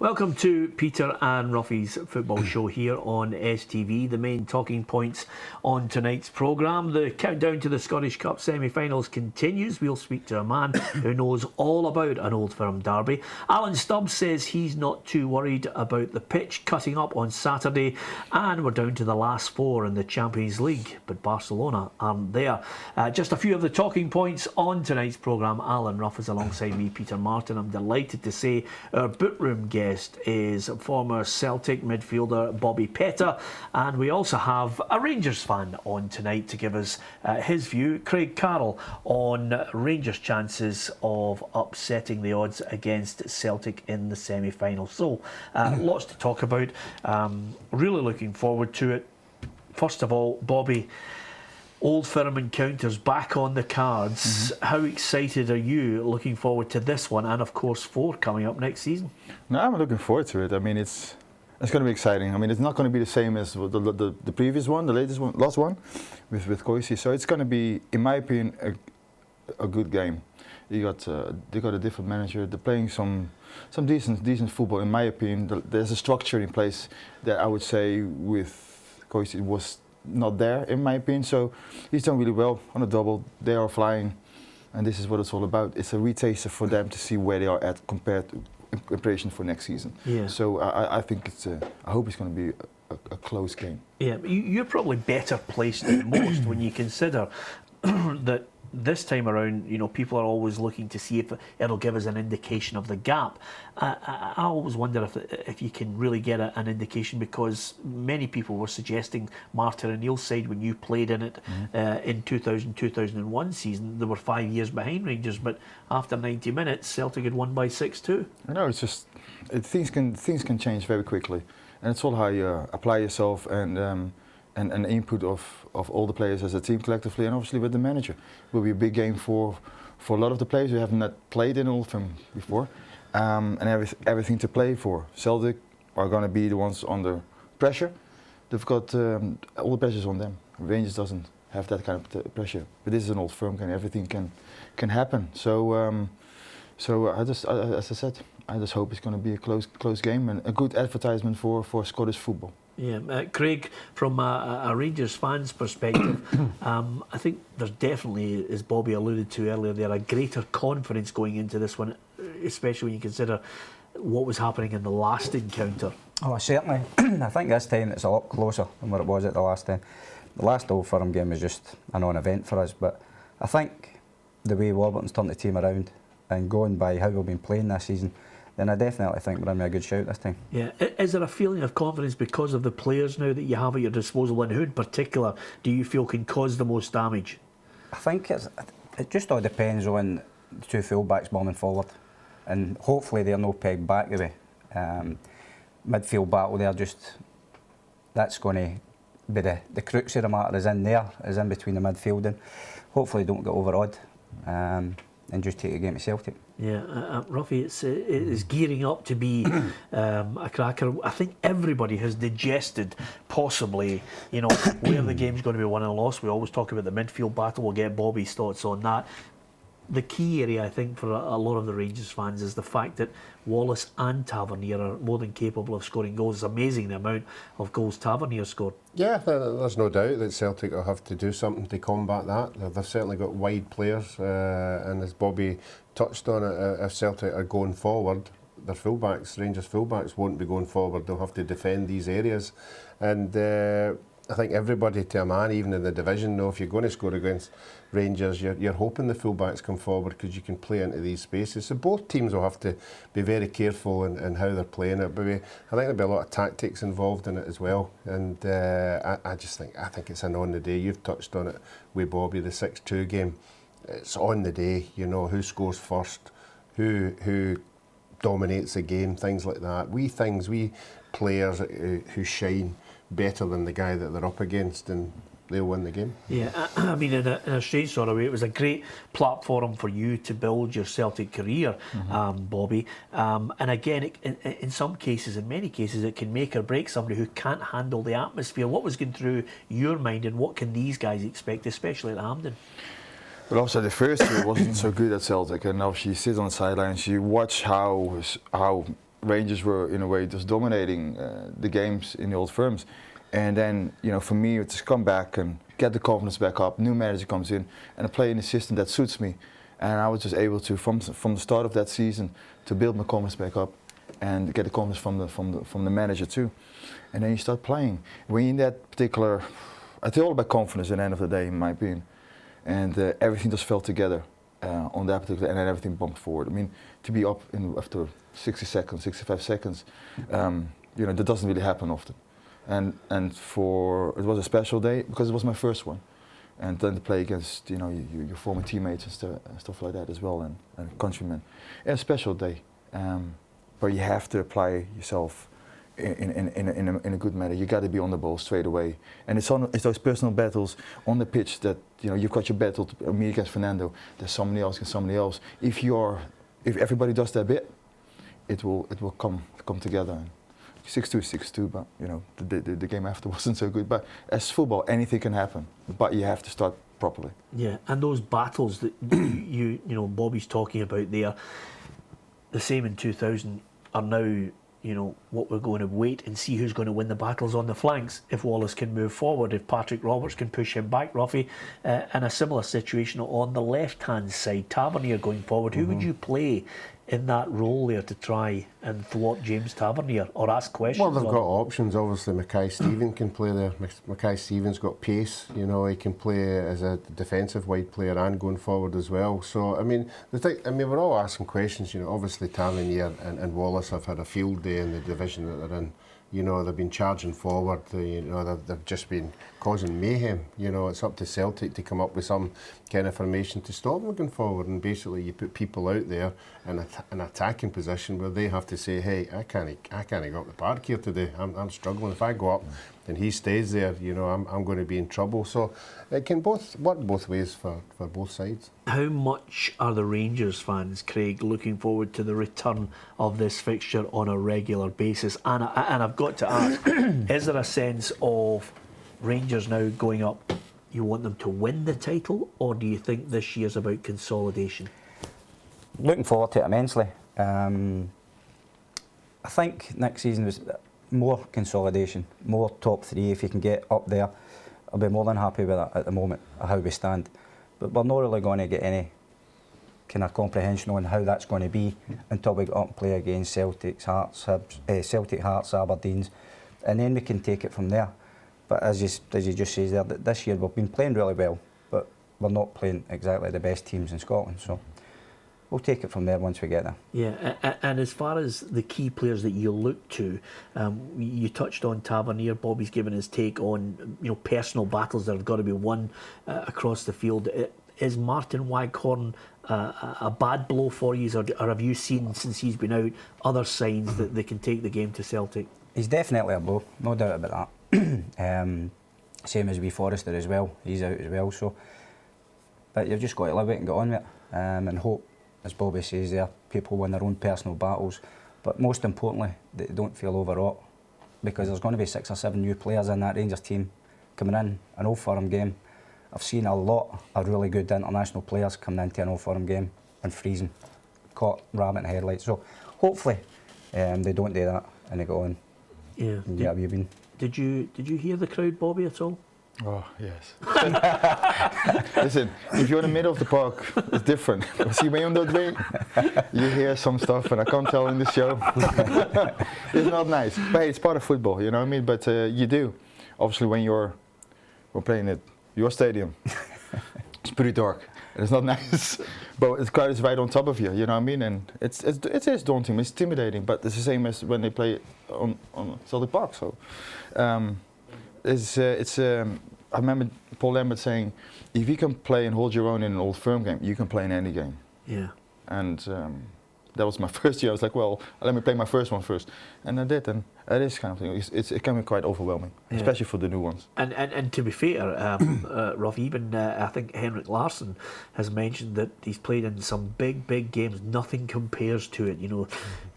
Welcome to Peter and Roughie's football show here on STV. The main talking points on tonight's programme. The countdown to the Scottish Cup semi-finals continues. We'll speak to a man who knows all about an Old Firm derby. Alan Stubbs says he's not too worried about the pitch cutting up on Saturday. And we're down to the last four in the Champions League, but Barcelona aren't there. Just a few of the talking points on tonight's programme. Alan Rough is alongside me, Peter Martin. I'm delighted to say our boot-room guest is former Celtic midfielder Bobby Petta, and we also have a Rangers fan on tonight to give us his view, Craig Carroll, on Rangers' chances of upsetting the odds against Celtic in the semi-final. So lots to talk about, really looking forward to it. First of all, Bobby, Old Firm encounters back on the cards. How excited are you looking forward to this one, and of course 4 coming up next season? No, I'm looking forward to it. I mean, it's going to be exciting. I mean, it's not going to be the same as the previous one, the latest one, last one, with Koisi. So it's going to be, in my opinion, a good game. They got a different manager. They're playing some decent football, in my opinion. There's a structure in place that I would say with Koisi was not there, in my opinion. So he's done really well on a double. They are flying, and this is what it's all about. It's a retaster for them to see where they are at compared to in preparation for next season. Yeah. So I think I hope it's going to be a close game. Yeah, you're probably better placed than most when you consider that this time around, you know, people are always looking to see if it'll give us an indication of the gap. I always wonder if you can really get an indication, because many people were suggesting Martin O'Neill's side, when you played in it in 2000-2001 season, they were 5 years behind Rangers, but after 90 minutes, Celtic had won by 6-2. I know, it's just things can change very quickly, and it's all how you apply yourself and the input of all the players as a team collectively, and obviously with the manager. It will be a big game for a lot of the players who have not played in Old Firm before, and everything to play for. Celtic are going to be the ones under pressure. They've got all the pressures on them. Rangers doesn't have that kind of pressure, but this is an Old Firm game. Everything can happen. So as I said, I just hope it's going to be a close game and a good advertisement for Scottish football. Yeah, Craig, from a Rangers fan's perspective, I think there's definitely, as Bobby alluded to earlier there, a greater confidence going into this one, especially when you consider what was happening in the last encounter. Oh, certainly. I think this time it's a lot closer than what it was at the last time. The last Old Firm game was just a non-event for us, but I think the way Warburton's turned the team around and going by how we've been playing this season, then I definitely think we're in a good shout this time. Yeah, is there a feeling of confidence because of the players now that you have at your disposal, and who in particular do you feel can cause the most damage? I think it just all depends on the two full-backs bombing forward, and hopefully they're no pegged back the way. Midfield battle there, that's going to be the crux of the matter, is in between the midfielding. Hopefully don't get overawed and just take a game to Celtic. Yeah, Roughie, it is gearing up to be a cracker. I think everybody has digested, possibly, you know, where the game's going to be won and lost. We always talk about the midfield battle. We'll get Bobby's thoughts on that. The key area, I think, for a lot of the Rangers fans is the fact that Wallace and Tavernier are more than capable of scoring goals. It's amazing the amount of goals Tavernier scored. Yeah, there's no doubt that Celtic will have to do something to combat that. They've certainly got wide players, and as Bobby touched on it, if Celtic are going forward, their fullbacks, Rangers fullbacks, won't be going forward. They'll have to defend these areas, and I think everybody to a man, even in the division, know if you're going to score against Rangers, you're hoping the fullbacks come forward because you can play into these spaces. So both teams will have to be very careful in how they're playing it. But I think there'll be a lot of tactics involved in it as well. And I think it's an on the day. You've touched on it with Bobby, the 6-2 game. It's on the day. You know who scores first, who dominates the game, things like that. We players who shine better than the guy that they're up against, and they'll win the game. Yeah, I mean, in a strange sort of way, it was a great platform for you to build your Celtic career, Bobby. And again, in some cases, in many cases, it can make or break somebody who can't handle the atmosphere. What was going through your mind, and what can these guys expect, especially at Hampden? But also the first year wasn't so good at Celtic, and now she sits on the sidelines. You watch how Rangers were in a way just dominating the games in the old firms. And then, for me, to come back and get the confidence back up, new manager comes in, and I play in a system that suits me. And I was just able to, from the start of that season, to build my confidence back up and get the confidence from the manager too. And then you start playing. When you're in that particular, it's all about confidence at the end of the day, in my opinion. And everything just fell together on that particular, and then everything bumped forward. I mean, to be up after 60 seconds, 65 seconds, that doesn't really happen often. And it was a special day because it was my first one, and then to play against your former teammates and stuff like that as well, and countrymen. Yeah, a special day, but you have to apply yourself in a good manner. You got to be on the ball straight away, and it's those personal battles on the pitch that you've got your battle, me against Fernando. There's somebody else against somebody else. If everybody does their bit, it will come together. 6-2 is 6-2, but the game after wasn't so good. But as football, anything can happen, but you have to start properly. Yeah, and those battles that Bobby's talking about there, the same in 2000 are now what we're going to wait and see who's going to win the battles on the flanks. If Wallace can move forward, if Patrick Roberts can push him back, Roughie, and a similar situation on the left-hand side, Tavernier going forward. Who would you play in that role there to try and thwart James Tavernier or ask questions? Well, they've got options. Obviously, Mackay Stevens can play there. Mackay Stevens got pace. He can play as a defensive wide player and going forward as well. So, we're all asking questions. Obviously, Tavernier and Wallace have had a field day in the division that they're in. They've been charging forward. They've just been causing mayhem. It's up to Celtic to come up with some kind of formation to stop them going forward. And basically, you put people out there in an attacking position where they have to say, "Hey, I can't go up the park here today. I'm struggling. If I go up and he stays there, I'm going to be in trouble." So it can work both ways for both sides. How much are the Rangers fans, Craig, looking forward to the return of this fixture on a regular basis? And I've got to ask, is there a sense of Rangers now going up, you want them to win the title, or do you think this year's about consolidation? Looking forward to it immensely. I think next season was more consolidation, more top three. If you can get up there, I'll be more than happy with that at the moment, how we stand. But we're not really going to get any kind of comprehension on how that's going to be until we get up and play against Celtic, Hearts, Aberdeens, and then we can take it from there. But as you just said there, this year we've been playing really well, but we're not playing exactly the best teams in Scotland. So we'll take it from there once we get there. Yeah, and as far as the key players that you look to, you touched on Tavernier. Bobby's given his take on personal battles that have got to be won across the field. Is Martin Waghorn a bad blow for you, or have you seen, since he's been out, other signs that they can take the game to Celtic? He's definitely a blow, no doubt about that. Same as Forrester as well, he's out as well. So, but you've just got to live it and get on with it, and hope, as Bobby says there, people win their own personal battles, but most importantly, they don't feel overwrought, because there's going to be 6 or 7 new players in that Rangers team coming in an Old Firm game. I've seen a lot of really good international players coming into an Old Firm game and freezing, caught rabbit in headlights. So hopefully they don't do that and they go on. Yeah. Did you hear the crowd, Bobby, at all? Oh, yes. Listen, if you're in the middle of the park, it's different. See, when you're on the way, you hear some stuff, and I can't tell in the show. It's not nice. But hey, it's part of football, you know what I mean? But you do. Obviously, when we're playing at your stadium, it's pretty dark. It's not nice. But the crowd is right on top of you, you know what I mean? And it is daunting, it's intimidating, but it's the same as when they play on Celtic Park. So I remember Paul Lambert saying, if you can play and hold your own in an Old Firm game, you can play in any game. Yeah. And that was my first year. I was like, well, let me play my first one first. And I did, and it is kind of thing. It can be quite overwhelming, especially for the new ones. And to be fair, Roughie, even I think Henrik Larsson has mentioned that he's played in some big games. Nothing compares to it. You know,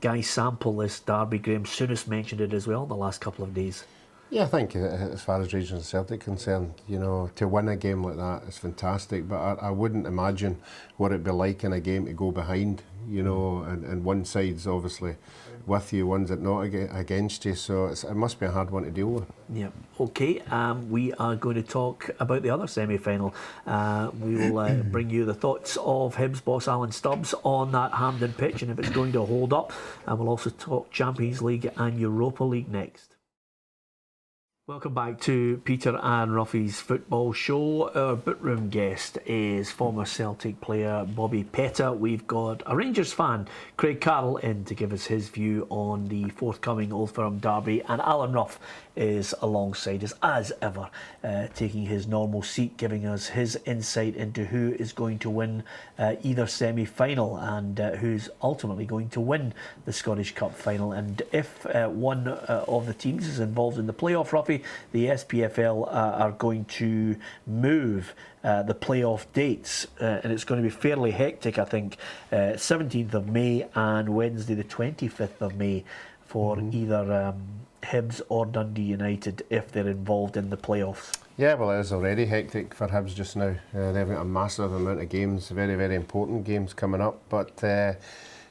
Guy Sample, this Derby, Graham Souness mentioned it as well in the last couple of days. Yeah, I think as far as Rangers and Celtic concerned, you know, to win a game like that is fantastic, but I wouldn't imagine what it'd be like in a game to go behind, you know, and one side's obviously with you, one's not against you, so it must be a hard one to deal with. Yeah. Okay. We are going to talk about the other semi-final. We will bring you the thoughts of Hibs boss Alan Stubbs on that Hampden pitch and if it's going to hold up. And we'll also talk Champions League and Europa League next. Welcome back to Peter and Roughie's football show. Our bookroom guest is former Celtic player Bobby Petta. We've got a Rangers fan, Craig Carroll, in to give us his view on the forthcoming Old Firm derby, and Alan Rough is alongside us as ever, taking his normal seat, giving us his insight into who is going to win either semi-final and who's ultimately going to win the Scottish Cup final. And if one of the teams is involved in the playoff, Roughie, the SPFL are going to move the playoff dates, and it's going to be fairly hectic, I think. 17th of May and Wednesday the 25th of May for either Hibs or Dundee United if they're involved in the playoffs. Yeah, well, it is already hectic for Hibs just now. They've got a massive amount of games, very, very important games coming up, but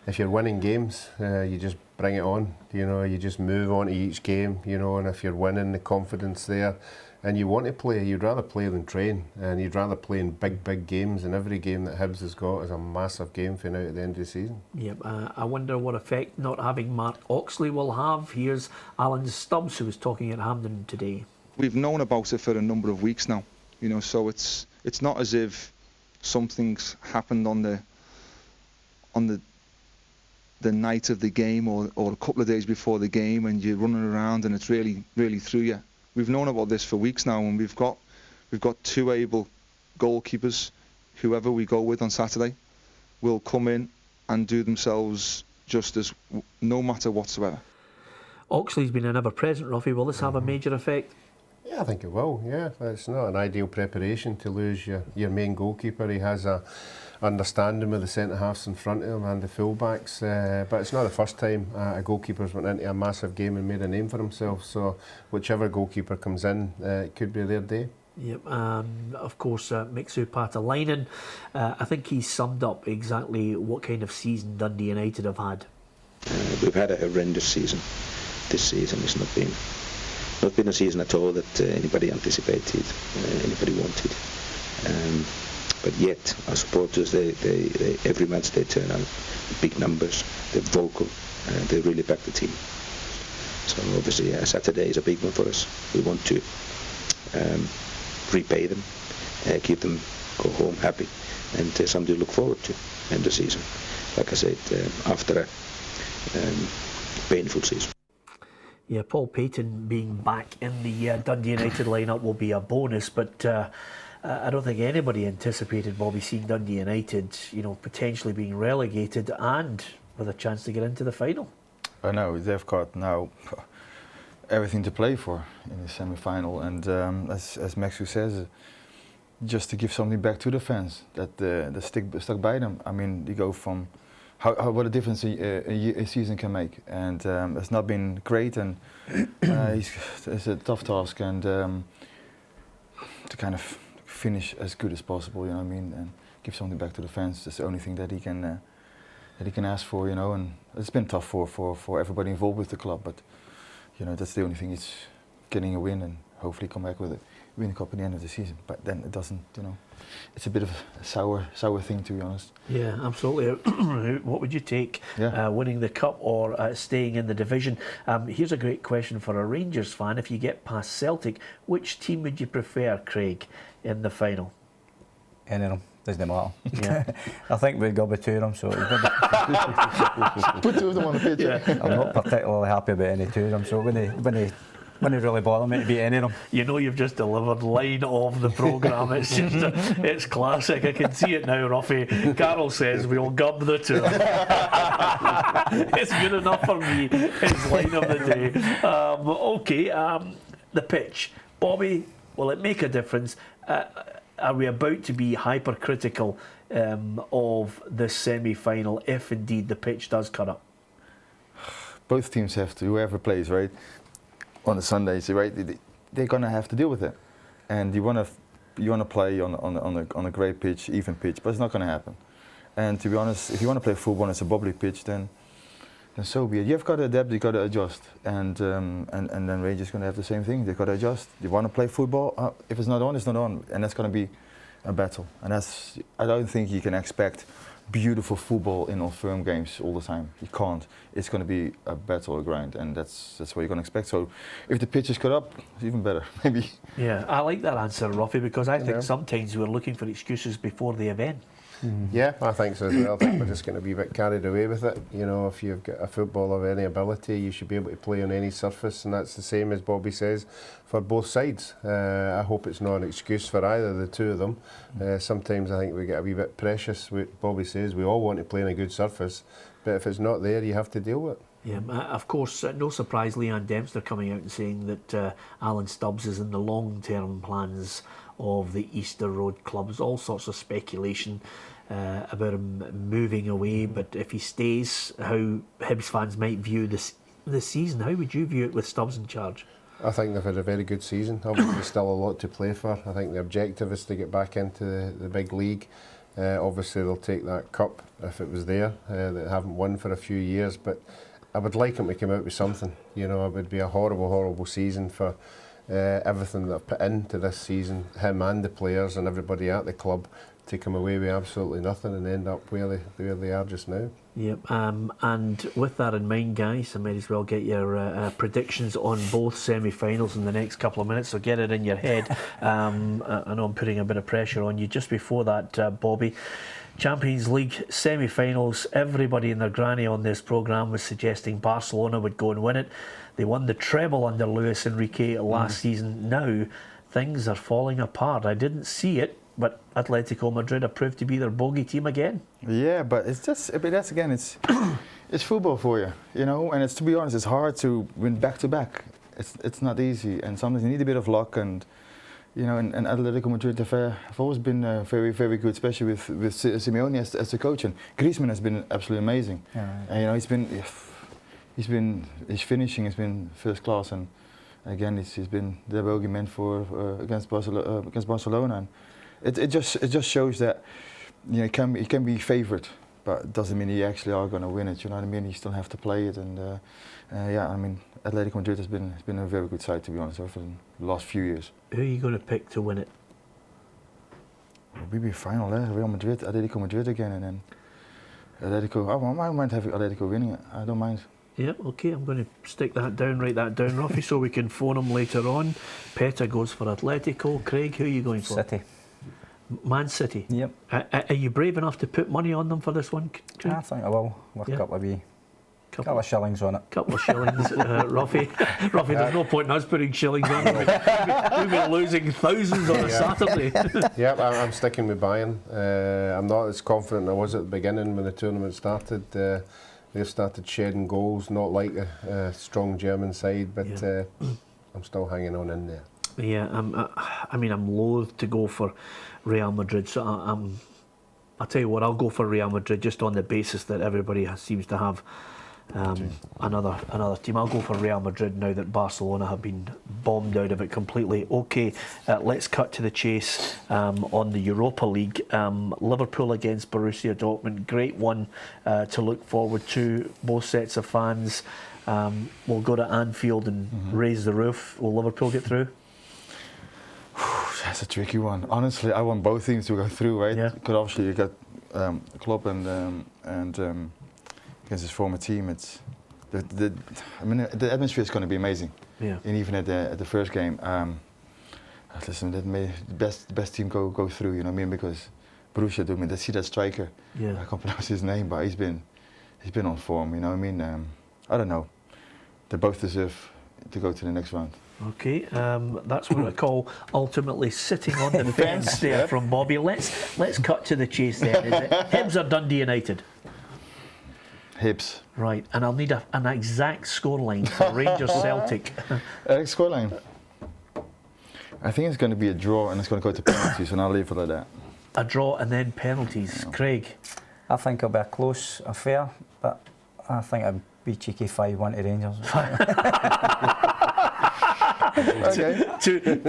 if you're winning games, you just bring it on, you know, you just move on to each game, you know, and if you're winning, the confidence there, and you want to play, you'd rather play than train, and you'd rather play in big, big games, and every game that Hibs has got is a massive game for now at the end of the season. Yep, I wonder what effect not having Mark Oxley will have. Here's Alan Stubbs, who was talking at Hampden today. We've known about it for a number of weeks now, you know, so it's not as if something's happened on the night of the game or a couple of days before the game and you're running around and it's really through you. We've known about this for weeks now, and we've got two able goalkeepers. Whoever we go with on Saturday will come in and do themselves justice, no matter whatsoever. Oxley's been an ever-present, Roughie. Will this have a major effect? Yeah, I think it will, yeah. It's not an ideal preparation to lose your main goalkeeper. He has a understanding with the centre-halves in front of him and the full-backs, but it's not the first time a goalkeeper's went into a massive game and made a name for himself, so whichever goalkeeper comes in, it could be their day. Yep, of course, Mixu Patalainen, I think he summed up exactly what kind of season Dundee United have had. We've had a horrendous season. This season has not been a season at all that anybody anticipated, anybody wanted. But yet, our supporters, they every match they turn out, big numbers, they're vocal, they really back the team. So obviously Saturday is a big one for us. We want to repay them, keep them go home happy, and something to look forward to end the season. Like I said, after a painful season. Yeah, Paul Payton being back in the Dundee United lineup will be a bonus, but I don't think anybody anticipated Bobby seeing Dundee United, you know, potentially being relegated and with a chance to get into the final. I know, they've got now everything to play for in the semi-final, and as Maxu says, just to give something back to the fans that stuck by them. I mean, you go from what a difference a season can make, and it's not been great, and it's a tough task, and to kind of finish as good as possible, you know what I mean, and give something back to the fans. That's the only thing that he can ask for, you know, and it's been tough for everybody involved with the club, but you know, that's the only thing. It's getting a win and hopefully come back with it, win the cup at the end of the season. But then it doesn't, you know, it's a bit of a sour thing, to be honest. Yeah, absolutely. What would you take, winning the cup or staying in the division? Here's a great question for a Rangers fan. If you get past Celtic, which team would you prefer, Craig, in the final? Any of them, doesn't matter. Yeah. I think we'd go with two of them, so Put two of them on the pitch. Yeah. I'm not particularly happy about any two of them, so when they really bother me to beat any of them. You know, you've just delivered line of the programme. It's just, it's classic. I can see it now, Roughie. Carol says we'll gub the two. It's good enough for me. It's line of the day. Okay, the pitch. Bobby, will it make a difference? Are we about to be hypercritical of this semi-final if indeed the pitch does cut up? Both teams have to, whoever plays, right? on the Sundays, right? They're gonna have to deal with it, and you wanna play on a great pitch, even pitch, but it's not gonna happen. And to be honest, if you want to play football and it's a bubbly pitch, then so be it. You've got to adapt, you've got to adjust, and then Rangers going to have the same thing. They've got to adjust. You want to play football, if it's not on, it's not on, and that's going to be a battle. And I don't think you can expect beautiful football in all firm games all the time. You can't. It's going to be a battle, a grind, and that's what you're going to expect. So if the pitch is cut up, it's even better, maybe. Yeah, I like that answer, Roughie, because I think sometimes we're looking for excuses before the event. Yeah, I think so as well. I think we're just going to be a bit carried away with it. You know, if you've got a footballer of any ability, you should be able to play on any surface, and that's the same as Bobby says for both sides. I hope it's not an excuse for either of the two of them. Sometimes I think we get a wee bit precious. Bobby says we all want to play on a good surface, but if it's not there, you have to deal with it. Yeah, of course, no surprise, Leanne Dempster coming out and saying that Alan Stubbs is in the long-term plans of the Easter Road clubs. All sorts of speculation about him moving away, but if he stays, how Hibs fans might view this season. How would you view it with Stubbs in charge? I think they've had a very good season. Obviously, there's still a lot to play for. I think the objective is to get back into the big league. Obviously, they'll take that cup if it was there. They haven't won for a few years, but I would like him to come out with something. You know, it would be a horrible, horrible season for everything that I've put into this season, him and the players and everybody at the club, to come away with absolutely nothing and end up where they are just now. Yep, and with that in mind, guys, I might as well get your predictions on both semi-finals in the next couple of minutes, so get it in your head. I know I'm putting a bit of pressure on you. Just before that, Bobby, Champions League semi-finals, everybody and their granny on this programme was suggesting Barcelona would go and win it. They won the treble under Luis Enrique last season. Now, things are falling apart. I didn't see it, but Atletico Madrid have proved to be their bogey team again. Yeah, but it's just, that's again, it's football for you, you know. And to be honest, it's hard to win back to back. It's not easy, and sometimes you need a bit of luck. And you know, and Atletico Madrid have always been very, very good, especially with Simeone as the coach. And Griezmann has been absolutely amazing. Yeah, right. And you know, his finishing has been first class, and again, he's been the bogeyman for against Barcelona. And it just shows that, you know, he can be favoured, but it doesn't mean he actually are going to win it. You know what I mean? You still have to play it, and yeah, I mean, Atletico Madrid has been a very good side, to be honest, over the last few years. Who are you going to pick to win it? Maybe final, Real Madrid, Atletico Madrid again, and then Atletico. I don't mind having Atletico winning it. I don't mind. Yeah, okay, I'm going to stick that down, write that down, Roughie, so we can phone him later on. Petta goes for Atletico. Craig, who are you going for? City. Man City? Yep. Are you brave enough to put money on them for this one, Craig? I think I will. With a couple of shillings on it. Couple of shillings, Roughie. Roughie, there's no point in us putting shillings on it. We've been losing thousands on a Saturday. Yep, I'm sticking with Bayern. I'm not as confident I was at the beginning when the tournament started. They've started shedding goals, not like a strong German side, but I'm still hanging on in there. Yeah, I mean, I'm loath to go for Real Madrid, so I'll tell you what, I'll go for Real Madrid just on the basis that everybody seems to have another team. I'll go for Real Madrid now that Barcelona have been bombed out of it completely. Okay, let's cut to the chase on the Europa League. Liverpool against Borussia Dortmund, great one to look forward to. Both sets of fans will go to Anfield and raise the roof. Will Liverpool get through? That's a tricky one. Honestly, I want both teams to go through, right? Yeah. Because obviously you got Klopp and against his former team. It's the atmosphere is going to be amazing. Yeah. And even at the first game, listen, that may the best team go through. You know what I mean? Because Borussia Dortmund, I see that striker. Yeah. I can't pronounce his name, but he's been on form. You know what I mean? I don't know. They both deserve to go to the next round. Okay, that's what I call ultimately sitting on the fence there from Bobby. Let's cut to the chase then. Is it Hibs or Dundee United? Hibs. Right, and I'll need an exact scoreline for Rangers Celtic. Scoreline? I think it's going to be a draw and it's going to go to penalties, and I'll leave it like that. A draw and then penalties. Yeah. Craig? I think it'll be a close affair, but I think it'll be cheeky 5-1 to Rangers.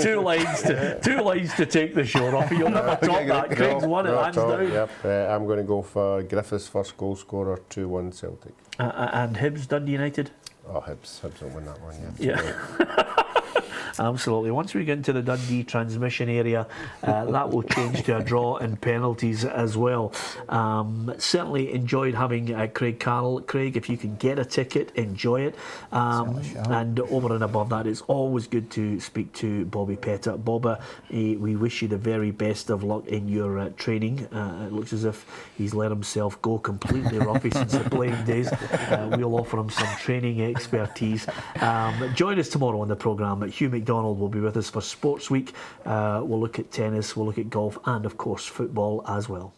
two lines to take the show, Roughie. You'll never top that. Craig's won it, hands down. Yep. I'm going to go for Griffiths first goal scorer, 2-1 Celtic. And Hibs, Dundee United? Oh, Hibs will win that one, Yeah. Absolutely. Once we get into the Dundee transmission area, that will change to a draw and penalties as well. Certainly enjoyed having Craig Carroll. Craig, if you can get a ticket, enjoy it. And over and above that, it's always good to speak to Bobby Petta. Bobba, we wish you the very best of luck in your training. It looks as if he's let himself go completely Roughie since the playing days. We'll offer him some training expertise. Join us tomorrow on the programme. Hugh McDonald will be with us for Sports Week. We'll look at tennis, we'll look at golf, and of course football as well.